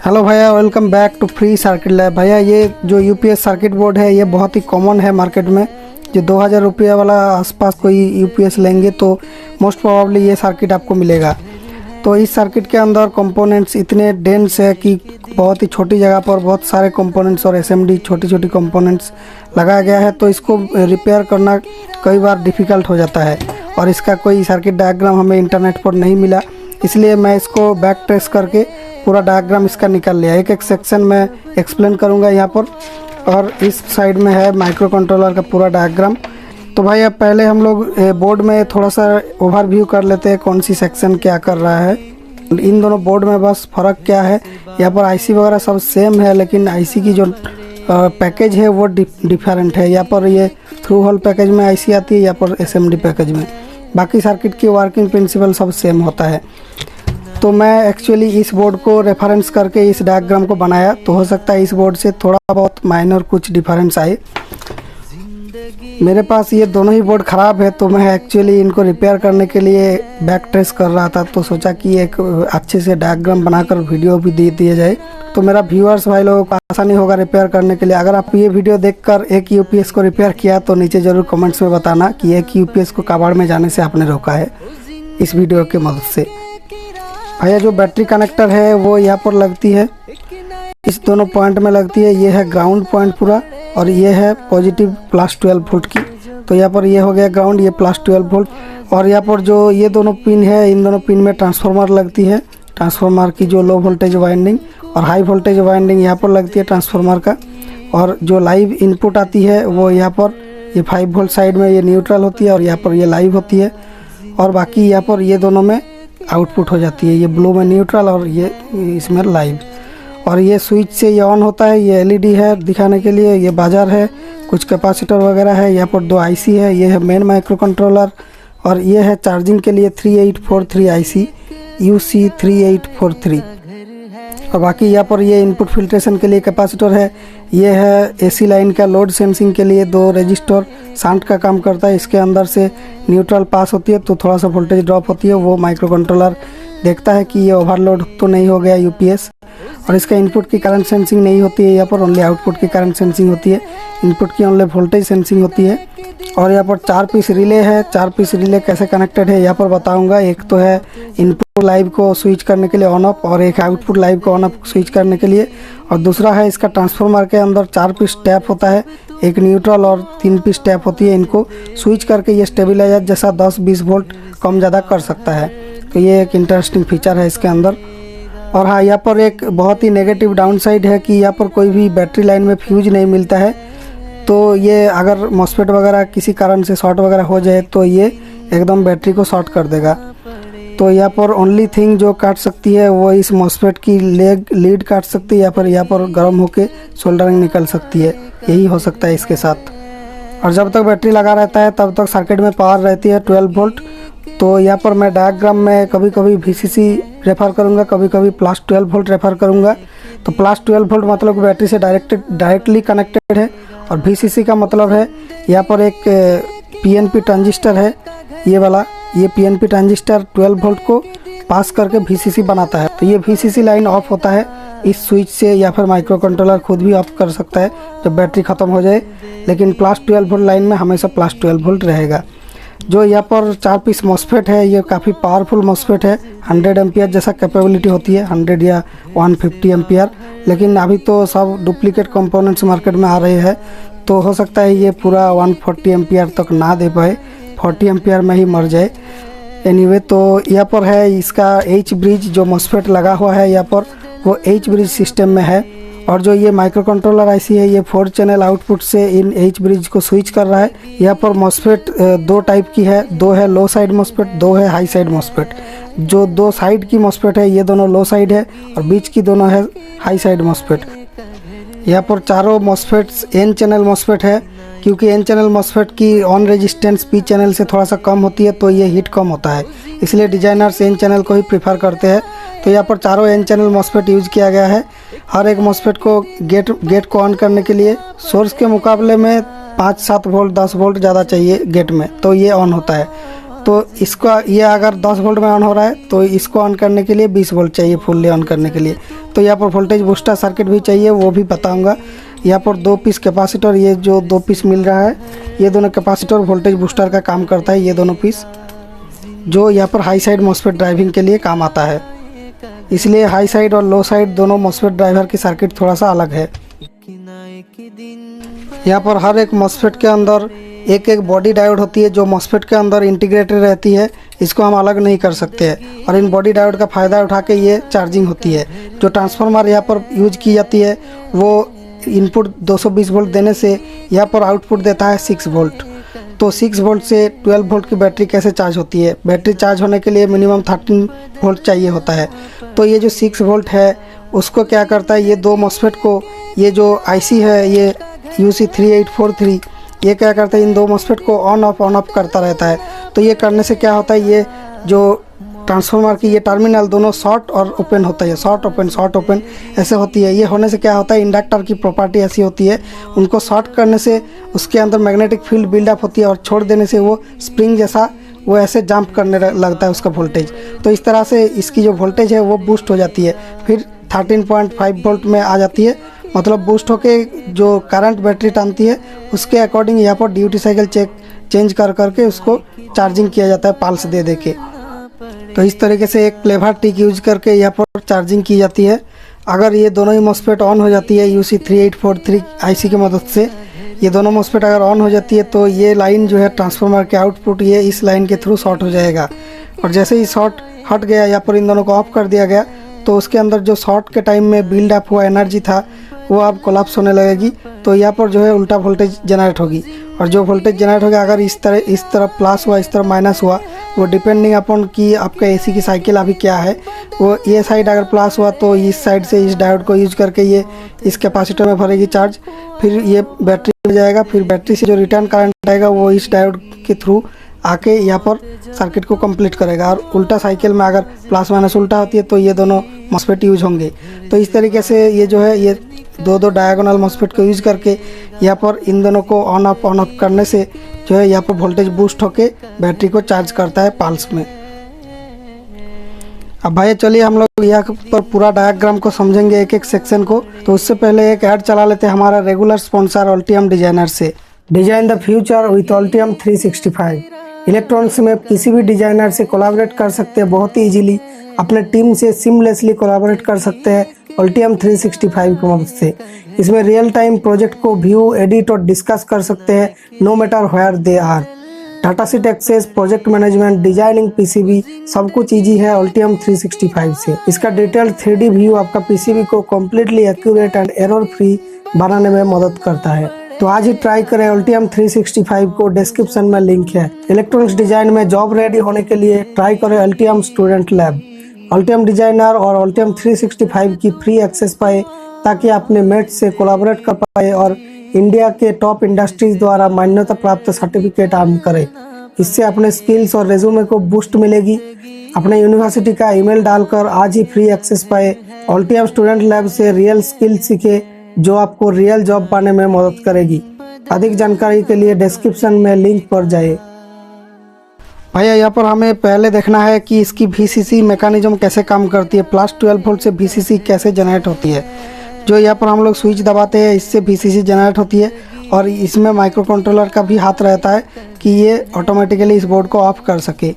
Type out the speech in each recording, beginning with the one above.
Hello भैया, welcome back to free circuit lab. भैया ये जो यूपीएस सर्किट बोर्ड है ये बहुत ही कॉमन है मार्केट में। जो 2000 रुपये वाला आसपास कोई यूपीएस लेंगे तो मोस्ट प्रोबेबली ये सर्किट आपको मिलेगा। तो इस सर्किट के अंदर कंपोनेंट्स इतने डेंस है कि बहुत ही छोटी जगह पर बहुत सारे कंपोनेंट्स और एसएमडी छोटी छोटी कंपोनेंट्स लगाया गया है। तो इसको रिपेयर करना कई बार डिफ़िकल्ट हो जाता है और इसका कोई सर्किट डायग्राम हमें इंटरनेट पर नहीं मिला, इसलिए मैं इसको बैक ट्रेस करके पूरा डायग्राम इसका निकाल लिया। एक एक सेक्शन में एक्सप्लेन करूंगा यहाँ पर, और इस साइड में है माइक्रो कंट्रोलर का पूरा डायग्राम। तो भाई अब पहले हम लोग बोर्ड में थोड़ा सा ओवरव्यू कर लेते हैं कौन सी सेक्शन क्या कर रहा है। इन दोनों बोर्ड में बस फ़र्क क्या है, यहाँ पर आईसी वगैरह सब सेम है, लेकिन आईसी की जो पैकेज है वो डिफरेंट है। यहाँ पर ये थ्रू होल पैकेज में आईसी आती है, यहाँ पर एसएमडी पैकेज में। बाकी सर्किट की वर्किंग प्रिंसिपल सब सेम होता है। तो मैं एक्चुअली इस बोर्ड को रेफरेंस करके इस डायग्राम को बनाया, तो हो सकता है इस बोर्ड से थोड़ा बहुत माइनर कुछ डिफरेंस आए। मेरे पास ये दोनों ही बोर्ड ख़राब है, तो मैं एक्चुअली इनको रिपेयर करने के लिए बैक ट्रेस कर रहा था। तो सोचा कि एक अच्छे से डायग्राम बनाकर वीडियो भी दे दिया जाए, तो मेरा व्यूअर्स भाई लोगों को आसानी होगा रिपेयर करने के लिए। अगर आप ये वीडियो देखकर एक यूपीएस को रिपेयर किया तो नीचे ज़रूर कमेंट्स में बताना कि एक यूपीएस को कबाड़ में जाने से आपने रोका है इस वीडियो की मदद से। भैया जो बैटरी कनेक्टर है वो यहाँ पर लगती है, इस दोनों पॉइंट में लगती है। ये है ग्राउंड पॉइंट पूरा, और ये है पॉजिटिव +12 वोल्ट की। तो यहाँ पर ये हो गया ग्राउंड, ये +12 वोल्ट। और यहाँ पर जो ये दोनों पिन है, इन दोनों पिन में ट्रांसफार्मर लगती है। ट्रांसफार्मर की जो लो वोल्टेज वाइंडिंग और हाई वोल्टेज वाइंडिंग यहाँ पर लगती है ट्रांसफार्मर का। और जो लाइव इनपुट आती है वो यहाँ पर ये 5 वोल्ट साइड में ये न्यूट्रल होती है, और यहाँ पर ये लाइव होती है। और बाकी यहाँ पर ये दोनों में आउटपुट हो जाती है, ये ब्लू में न्यूट्रल और ये इसमें लाइव। और ये स्विच से ये ऑन होता है। ये एलईडी है दिखाने के लिए, ये बाजार है, कुछ कैपेसिटर वगैरह है। यहाँ पर 2 आईसी है, ये है मेन माइक्रो कंट्रोलर, और ये है चार्जिंग के लिए 3843 आईसी UC3843। और बाकी यहाँ पर ये इनपुट फिल्ट्रेशन के लिए कैपेसिटर है। ये है एसी लाइन का लोड सेंसिंग के लिए 2 रजिस्टर शांट का काम करता है। इसके अंदर से न्यूट्रल पास होती है तो थोड़ा सा वोल्टेज ड्रॉप होती है, वो माइक्रो कंट्रोलर देखता है कि ये ओवरलोड तो नहीं हो गया यूपीएस। और इसका इनपुट की करंट सेंसिंग नहीं होती है, यहाँ पर ओनली आउटपुट की करंट सेंसिंग होती है। इनपुट की ओनली वोल्टेज सेंसिंग होती है। और यहाँ पर 4 पीस रिले है। 4 पीस रिले कैसे कनेक्टेड है यहाँ पर बताऊंगा। एक तो है इनपुट लाइव को स्विच करने के लिए ऑन ऑफ, और एक आउटपुट लाइव को ऑन ऑफ स्विच करने के लिए। और दूसरा है इसका ट्रांसफार्मर के अंदर 4 पीस टैप होता है, एक न्यूट्रल और 3 पीस टैप होती है। इनको स्विच करके ये स्टेबिलाइजर जैसा 10-20 वोल्ट कम ज़्यादा कर सकता है। तो ये एक इंटरेस्टिंग फीचर है इसके अंदर। और हाँ, यहाँ पर एक बहुत ही नेगेटिव डाउन साइड है कि यहाँ पर कोई भी बैटरी लाइन में फ्यूज नहीं मिलता है। तो ये अगर मॉस्फेट वगैरह किसी कारण से शॉर्ट वगैरह हो जाए तो ये एकदम बैटरी को शॉर्ट कर देगा। तो यहाँ पर ओनली थिंग जो काट सकती है वो इस मॉस्फेट की लीड काट सकती है, या फिर यहाँ पर गर्म होके सोल्डरिंग निकल सकती है। यही हो सकता है इसके साथ। और जब तक बैटरी लगा रहता है तब तक सर्किट में पावर रहती है 12 वोल्ट। तो यहाँ पर मैं डायग्राम में कभी कभी VCC रेफ़र करूँगा, कभी कभी +12 वोल्ट रेफ़र करूँगा। तो +12 वोल्ट मतलब बैटरी से डायरेक्टली कनेक्टेड है, और VCC का मतलब है यहाँ पर एक PNP ट्रांजिस्टर है, ये वाला। ये PNP ट्रांजिस्टर 12 वोल्ट को पास करके VCC बनाता है। तो ये VCC लाइन ऑफ होता है इस स्विच से, या फिर माइक्रो कंट्रोलर खुद भी ऑफ कर सकता है जब बैटरी ख़त्म हो जाए। लेकिन +12 वोल्ट लाइन में हमेशा +12 वोल्ट रहेगा। जो यहाँ पर 4 पीस मॉस्फेट है ये काफ़ी पावरफुल मॉस्फेट है। 100 एम्पियर जैसा कैपेबिलिटी होती है, 100 या 150 एम्पियर। लेकिन अभी तो सब डुप्लीकेट कंपोनेंट्स मार्केट में आ रहे हैं, तो हो सकता है ये पूरा 140 एम्पियर तक ना दे पाए, 40 एम्पियर में ही मर जाए। एनीवे, तो यहाँ पर है इसका H ब्रिज जो मॉस्फेट लगा हुआ है यहाँ पर, वो H ब्रिज सिस्टम में है। और जो ये माइक्रो कंट्रोलर आईसी है ये 4 चैनल आउटपुट से इन H ब्रिज को स्विच कर रहा है। यहाँ पर मॉस्फेट 2 टाइप की है, 2 है लो साइड मॉस्फेट, 2 है हाई साइड मॉस्फेट। जो 2 साइड की मॉस्फेट है ये दोनों लो साइड है, और बीच की दोनों है हाई साइड मॉस्फेट। यहाँ पर चारों मॉस्फेट्स N चैनल मॉस्फेट है, क्योंकि N चैनल मॉस्फेट की ऑन रेजिस्टेंस P चैनल से थोड़ा सा कम होती है, तो ये हीट कम होता है, इसलिए डिजाइनर्स N चैनल को ही प्रीफर करते हैं। तो यहाँ पर चारों N चैनल मॉस्फेट यूज़ किया गया है। हर एक मॉस्फेट को गेट को ऑन करने के लिए सोर्स के मुकाबले में 5-7 वोल्ट 10 वोल्ट ज़्यादा चाहिए गेट में, तो ये ऑन होता है। तो इसका ये अगर 10 वोल्ट में ऑन हो रहा है तो इसको ऑन करने के लिए 20 वोल्ट चाहिए फुल्ली ऑन करने के लिए। तो यहाँ पर वोल्टेज बूस्टर सर्किट भी चाहिए, वो भी बताऊंगा। यहाँ पर 2 पीस कैपेसिटर, ये जो 2 पीस मिल रहा है ये दोनों कैपेसिटर वोल्टेज बूस्टर का काम करता है, ये दोनों पीस जो यहाँ पर हाई साइड मॉस्फेट ड्राइविंग के लिए काम आता है। इसलिए हाई साइड और लो साइड दोनों मॉस्फेट ड्राइवर की सर्किट थोड़ा सा अलग है। यहाँ पर हर एक मॉस्फेट के अंदर एक एक बॉडी डायोड होती है जो मॉस्फेट के अंदर इंटीग्रेटेड रहती है, इसको हम अलग नहीं कर सकते हैं। और इन बॉडी डायोड का फ़ायदा उठा के ये चार्जिंग होती है। जो ट्रांसफार्मर यहाँ पर यूज की जाती है वो इनपुट 220 वोल्ट देने से यहाँ पर आउटपुट देता है 6 वोल्ट। तो 6 वोल्ट से 12 वोल्ट की बैटरी कैसे चार्ज होती है? बैटरी चार्ज होने के लिए मिनिमम 13 वोल्ट चाहिए होता है। तो ये जो 6 वोल्ट है उसको क्या करता है, ये 2 मॉस्फेट को, ये जो आईसी है ये UC3843, ये क्या करता है इन 2 मॉस्फेट को ऑन ऑफ करता रहता है। तो ये करने से क्या होता है, ये जो ट्रांसफार्मर की ये टर्मिनल दोनों शॉर्ट और ओपन होता है, शॉर्ट ओपन ऐसे होती है। ये होने से क्या होता है, इंडक्टर की प्रॉपर्टी ऐसी होती है, उनको शॉर्ट करने से उसके अंदर मैग्नेटिक फील्ड बिल्डअप होती है और छोड़ देने से वो स्प्रिंग जैसा वो ऐसे जंप करने लगता है उसका वोल्टेज। तो इस तरह से इसकी जो वोल्टेज है वो बूस्ट हो जाती है, फिर 13.5 वोल्ट में आ जाती है। मतलब बूस्ट होके जो करंट बैटरी टानती है उसके अकॉर्डिंग यहाँ पर ड्यूटी साइकिल चेंज करके उसको चार्जिंग किया जाता है पाल्स दे के। तो इस तरीके से एक क्लेवर टिक यूज करके यहाँ पर चार्जिंग की जाती है। अगर ये दोनों ही मॉस्फेट ऑन हो जाती है UC3843 आईसी की मदद से, ये दोनों मॉस्फेट अगर ऑन हो जाती है तो ये लाइन जो है ट्रांसफार्मर के आउटपुट ये इस लाइन के थ्रू शॉर्ट हो जाएगा। और जैसे ही शॉर्ट हट गया या पर इन दोनों को ऑफ कर दिया गया तो उसके अंदर जो शॉर्ट के टाइम में बिल्ड अप हुआ एनर्जी था वो अब कोलैप्स होने लगेगी। तो यहाँ पर जो है उल्टा वोल्टेज जनरेट होगी। और जो वोल्टेज जनरेट होगा अगर इस तरफ प्लस हुआ, इस तरफ माइनस हुआ, वो डिपेंडिंग अपॉन कि आपका एसी की साइकिल अभी क्या है। वो ये साइड अगर प्लस हुआ तो इस साइड से इस डायोड को यूज करके ये इस कैपेसिटर में भरेगी चार्ज, फिर ये बैटरी में जाएगा, फिर बैटरी से जो रिटर्न करंट आएगा वो इस डायोड के थ्रू आके यहाँ पर सर्किट को कंप्लीट करेगा। और उल्टा साइकिल में अगर प्लस माइनस उल्टा होती है तो ये दोनों मॉस्फेट यूज होंगे। तो इस तरीके से ये जो है ये 2 डायगोनल मॉस्फेट को यूज करके यहाँ पर इन दोनों को ऑन ऑफ करने से जो है यहाँ पर वोल्टेज बूस्ट होके बैटरी को चार्ज करता है पाल्स में। अब भाई चलिए हम लोग यहाँ पर पूरा डायग्राम को समझेंगे एक एक सेक्शन को। तो उससे पहले एक ऐड चला लेते हैं हमारा रेगुलर स्पॉन्सर अल्टियम डिजाइनर से। Design the future with Altium 365। Electronics में किसी भी डिजाइनर से कोलैबोरेट कर सकते हैं बहुत ही इजीली, अपने टीम से सिमलेसली कोलैबोरेट कर सकते हैं अल्टियम 365 की मदद से। इसमें रियल टाइम प्रोजेक्ट को व्यू, एडिट और डिस्कस कर सकते हैं no matter where they are. Data sheet access, project management, designing, PCB सब कुछ इजी है अल्टियम 365 से। इसका डिटेल 3D व्यू आपका पीसीबी को completely accurate and error free बनाने में मदद करता है। तो आज ही ट्राई करें अल्टियम 365 को, डिस्क्रिप्शन में लिंक है। इलेक्ट्रॉनिक्स डिजाइन में जॉब रेडी होने के लिए ट्राई करें Altium student lab. Altium designer और अल्टियम 365 की फ्री एक्सेस पाए ताकि अपने मेट से कोलैबोरेट कर पाए और इंडिया के टॉप इंडस्ट्रीज द्वारा मान्यता प्राप्त सर्टिफिकेट अर्न करें। इससे अपने स्किल्स और रेज्यूमे को बूस्ट मिलेगी। अपने यूनिवर्सिटी का ईमेल डालकर आज ही फ्री एक्सेस पाए। अल्टियम स्टूडेंट लैब से रियल स्किल सीखे जो आपको रियल जॉब पाने में मदद करेगी। अधिक जानकारी के लिए डिस्क्रिप्शन में लिंक पर जाए। भैया यहाँ पर हमें पहले देखना है कि इसकी VCC मैकेनिज्म कैसे काम करती है, प्लस 12 वोल्ट से VCC कैसे जनरेट होती है। जो यहाँ पर हम लोग स्विच दबाते हैं इससे VCC जनरेट होती है और इसमें माइक्रो कंट्रोलर का भी हाथ रहता है कि ये ऑटोमेटिकली इस बोर्ड को ऑफ कर सके।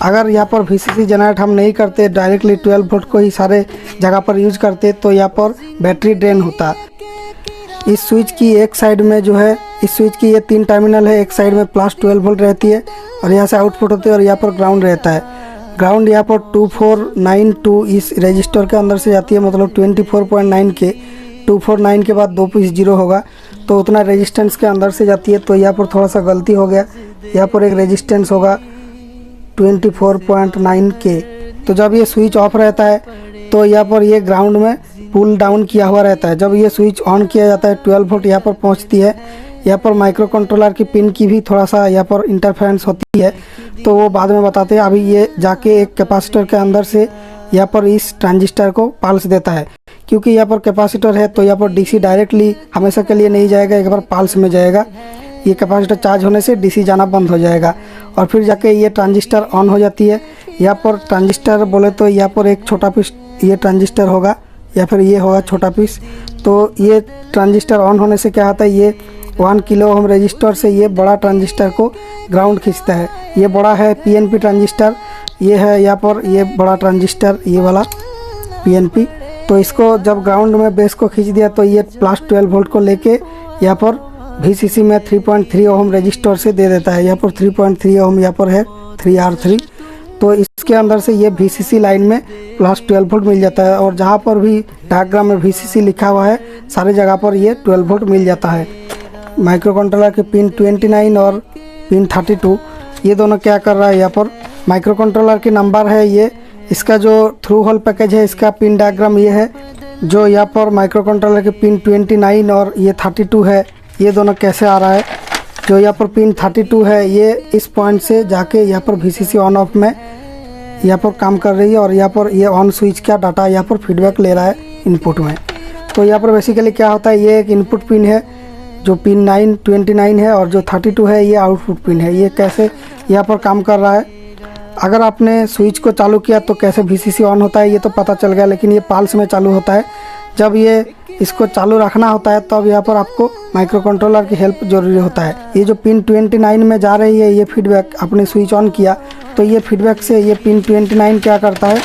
अगर यहाँ पर VCC जनरेट हम नहीं करते, डायरेक्टली 12 वोल्ट को ही सारे जगह पर यूज करते तो यहाँ पर बैटरी ड्रेन होता। इस स्विच की एक साइड में जो है, इस स्विच की ये 3 टर्मिनल है, एक साइड में प्लस 12 वोल्ट रहती है और यहाँ से आउटपुट होती है और यहाँ पर ग्राउंड रहता है। ग्राउंड यहाँ पर 2492 इस रजिस्टर के अंदर से जाती है, मतलब 24.9 के 249 के बाद 2 पीस 0 होगा तो उतना रेजिस्टेंस के अंदर से जाती है। तो यहाँ पर थोड़ा सा गलती हो गया, यहाँ पर एक रेजिस्टेंस होगा 24.9 के। तो जब ये स्विच ऑफ रहता है तो यहाँ पर ये ग्राउंड में पुल डाउन किया हुआ रहता है। जब ये स्विच ऑन किया जाता है 12 वोल्ट यहाँ पर पहुँचती है। यहाँ पर माइक्रो कंट्रोलर की पिन की भी थोड़ा सा यहाँ पर इंटरफेरेंस होती है तो वो बाद में बताते हैं। अभी ये जाके एक कैपेसिटर के अंदर से यहाँ पर इस ट्रांजिस्टर को पल्स देता है, क्योंकि यहाँ पर कैपेसिटर है तो यहाँ पर DC डायरेक्टली हमेशा के लिए नहीं जाएगा, एक बार पल्स में जाएगा। ये कैपेसिटर चार्ज होने से डीसी जाना बंद हो जाएगा और फिर जाके ये ट्रांजिस्टर ऑन हो जाती है। यहाँ पर ट्रांजिस्टर बोले तो यहाँ पर एक छोटा पीस ये ट्रांजिस्टर होगा या फिर ये होगा छोटा पीस। तो ये ट्रांजिस्टर ऑन होने से क्या होता है, ये 1 किलो ओम रजिस्टर से ये बड़ा ट्रांजिस्टर को ग्राउंड खींचता है। ये बड़ा है पीएनपी ट्रांजिस्टर, ये है यहाँ पर ये बड़ा ट्रांजिस्टर ये वाला पीएनपी। तो इसको जब ग्राउंड में बेस को खींच दिया तो ये +12 वोल्ट को लेके यहाँ पर VCC में 3.3 ओम रजिस्टर से दे देता है। यहाँ पर 3.3 ओम यहाँ पर है 3R3। तो इसके अंदर से ये VCC लाइन में +12 वोल्ट मिल जाता है और जहाँ पर भी डायग्राम में VCC लिखा हुआ है सारे जगह पर ये 12 वोल्ट मिल जाता है। माइक्रो कंट्रोलर के पिन 29 और पिन 32 ये दोनों क्या कर रहा है, यहाँ पर माइक्रो कंट्रोलर की नंबर है ये, इसका जो थ्रू होल पैकेज है इसका पिन डायग्राम ये है। जो यहाँ पर माइक्रो कंट्रोलर के पिन 29 और ये 32 है, ये दोनों कैसे आ रहा है। जो यहाँ पर पिन 32 है ये इस पॉइंट से जाके यहाँ पर VCC ऑन ऑफ में यहाँ पर काम कर रही है और यहाँ पर ये ऑन स्विच का डाटा यहाँ पर फीडबैक ले रहा है इनपुट में। तो यहाँ पर बेसिकली क्या होता है, ये एक इनपुट पिन है जो पिन 29 है और जो 32 है ये आउटपुट पिन है। ये कैसे यहाँ पर काम कर रहा है, अगर आपने स्विच को चालू किया तो कैसे VCC ऑन होता है ये तो पता चल गया, लेकिन ये पाल्स में चालू होता है। जब ये इसको चालू रखना होता है तब यहाँ पर आपको माइक्रो कंट्रोलर की हेल्प जरूरी होता है। ये जो पिन 29 में जा रही है ये फीडबैक आपने स्विच ऑन किया तो ये फीडबैक से ये पिन 29 क्या करता है,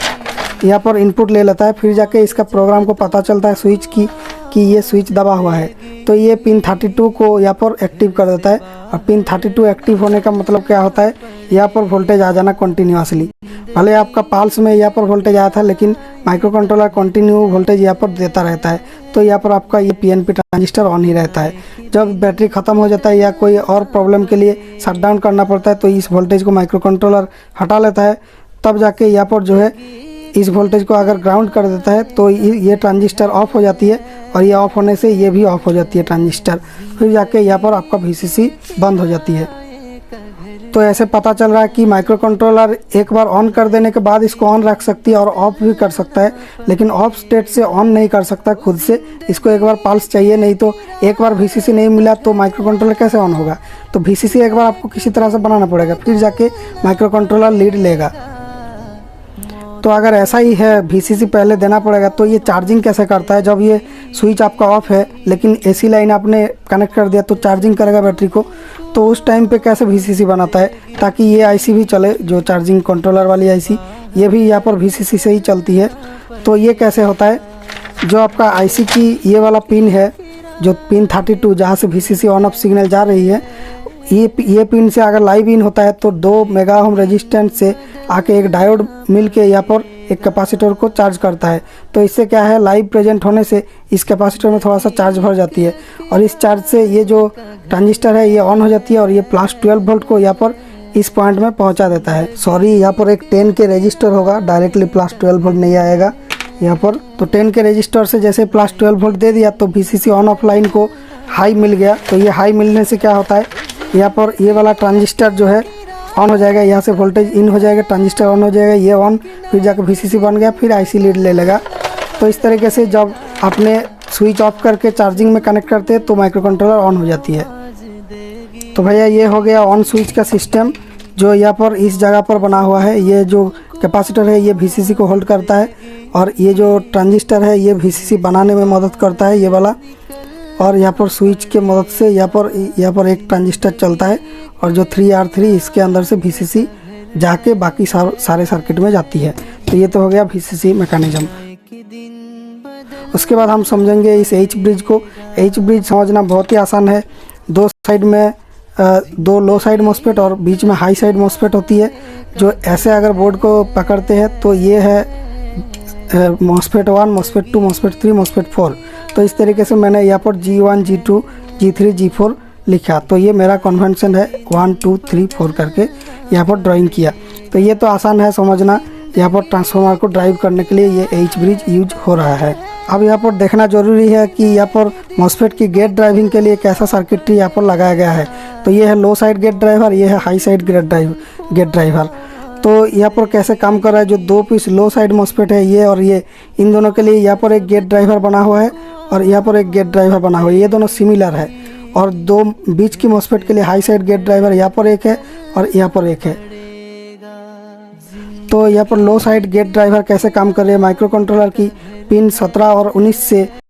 यहाँ पर इनपुट ले लेता है। फिर जाके इसका प्रोग्राम को पता चलता है स्विच की कि ये स्विच दबा हुआ है, तो ये पिन 32 को यहाँ पर एक्टिव कर देता है। और पिन 32 एक्टिव होने का मतलब क्या होता है, यहाँ पर वोल्टेज आ जाना कंटिन्यूसली। भले आपका पाल्स में यहाँ पर वोल्टेज आया था लेकिन माइक्रो कंट्रोलर कंटिन्यू वोल्टेज यहाँ पर देता रहता है। तो यहाँ पर आपका ये पीएनपी ट्रांजिस्टर ऑन ही रहता है। जब बैटरी ख़त्म हो जाता है या कोई और प्रॉब्लम के लिए शट डाउन करना पड़ता है तो इस वोल्टेज को माइक्रो कंट्रोलर हटा लेता है। तब जाके यहाँ पर जो है इस वोल्टेज को अगर ग्राउंड कर देता है तो ये ट्रांजिस्टर ऑफ हो जाती है और ये ऑफ होने से ये भी ऑफ हो जाती है ट्रांजिस्टर। फिर जाके यहाँ पर आपका VCC बंद हो जाती है। तो ऐसे पता चल रहा है कि माइक्रो कंट्रोलर एक बार ऑन कर देने के बाद इसको ऑन रख सकती है और ऑफ भी कर सकता है, लेकिन ऑफ स्टेट से ऑन नहीं कर सकता खुद से। इसको एक बार पल्स चाहिए, नहीं तो एक बार VCC नहीं मिला तो माइक्रो कंट्रोलर कैसे ऑन होगा। तो VCC एक बार आपको किसी तरह से बनाना पड़ेगा, फिर जाके माइक्रो कंट्रोलर लीड लेगा। तो अगर ऐसा ही है VCC पहले देना पड़ेगा। तो ये चार्जिंग कैसे करता है, जब ये स्विच आपका ऑफ है लेकिन AC लाइन आपने कनेक्ट कर दिया तो चार्जिंग करेगा बैटरी को, तो उस टाइम पे कैसे VCC बनाता है ताकि ये IC भी चले, जो चार्जिंग कंट्रोलर वाली IC ये भी यहाँ पर VCC से ही चलती है। तो ये कैसे होता है, जो आपका IC की ये वाला पिन है जो पिन 32 जहाँ से VCC ऑन ऑफ सिग्नल जा रही है, ये पिन से अगर लाइव इन होता है तो 2 मेगा ओम रेजिस्टेंस से आके एक डायोड मिल के यहाँ पर एक कैपेसिटर को चार्ज करता है। तो इससे क्या है, लाइव प्रेजेंट होने से इस कैपेसिटर में थोड़ा सा चार्ज भर जाती है और इस चार्ज से ये जो ट्रांजिस्टर है ये ऑन हो जाती है और ये +12 वोल्ट को यहाँ पर इस पॉइंट में पहुँचा देता है। सॉरी, यहाँ पर एक 10 के रजिस्टर होगा, डायरेक्टली +12 वोल्ट नहीं आएगा यहाँ पर। तो 10 के रजिस्टर से जैसे +12 वोल्ट दे दिया तो VCC ऑन ऑफ लाइन को हाई मिल गया। तो ये हाई मिलने से क्या होता है, यहाँ पर ये वाला ट्रांजिस्टर जो है ऑन हो जाएगा, यहाँ से वोल्टेज इन हो जाएगा, ट्रांजिस्टर ऑन हो जाएगा, ये ऑन, फिर जाकर VCC बन गया, फिर IC लीड ले लेगा। तो इस तरीके से जब आपने स्विच ऑफ करके चार्जिंग में कनेक्ट करते हैं तो माइक्रो कंट्रोलर ऑन हो जाती है। तो भैया ये हो गया ऑन स्विच का सिस्टम जो यहाँ पर इस जगह पर बना हुआ है। ये जो कैपेसिटर है ये VCC को होल्ड करता है और ये जो ट्रांजिस्टर है ये VCC बनाने में मदद करता है ये वाला। और यहाँ पर स्विच के मदद से यहाँ पर एक ट्रांजिस्टर चलता है और जो 3R3 इसके अंदर से VCC जाके बाकी सारे सर्किट में जाती है। तो ये तो हो गया VCC मैकेनिज्म। उसके बाद हम समझेंगे इस H ब्रिज को। H ब्रिज समझना बहुत ही आसान है। दो साइड में 2 लो साइड मॉस्फेट और बीच में हाई साइड मॉस्फेट होती है। जो ऐसे अगर बोर्ड को पकड़ते हैं तो ये है मॉस्फेट 1, मॉस्फेट 2, मॉस्फेट 3, मॉस्फेट 4। तो इस तरीके से मैंने यहाँ पर G1, G2, G3, G4 लिखा। तो ये मेरा कन्वेंशन है 1, 2, 3, 4 करके यहाँ पर ड्राइंग किया। तो ये तो आसान है समझना। यहाँ पर ट्रांसफार्मर को ड्राइव करने के लिए ये H ब्रिज यूज हो रहा है। अब यहाँ पर देखना जरूरी है कि यहाँ पर मॉस्फेट की गेट ड्राइविंग के लिए कैसा सर्किटरी यहाँ पर लगाया गया है। तो ये है लो साइड गेट ड्राइवर, ये है हाई साइड गेट ड्राइवर। तो यहाँ पर कैसे काम कर रहा है, जो 2 पीस लो साइड मॉस्फेट है ये और ये, इन दोनों के लिए यहाँ पर एक गेट ड्राइवर बना हुआ है और यहाँ पर एक गेट ड्राइवर बना हुआ है। ये दोनों सिमिलर है और दो बीच की मॉस्फेट के लिए हाई साइड गेट ड्राइवर यहाँ पर एक है और यहाँ पर एक है। तो यहाँ पर लो साइड गेट ड्राइवर कैसे काम कर रहे हैं, माइक्रो कंट्रोलर की पिन 17 और 19 से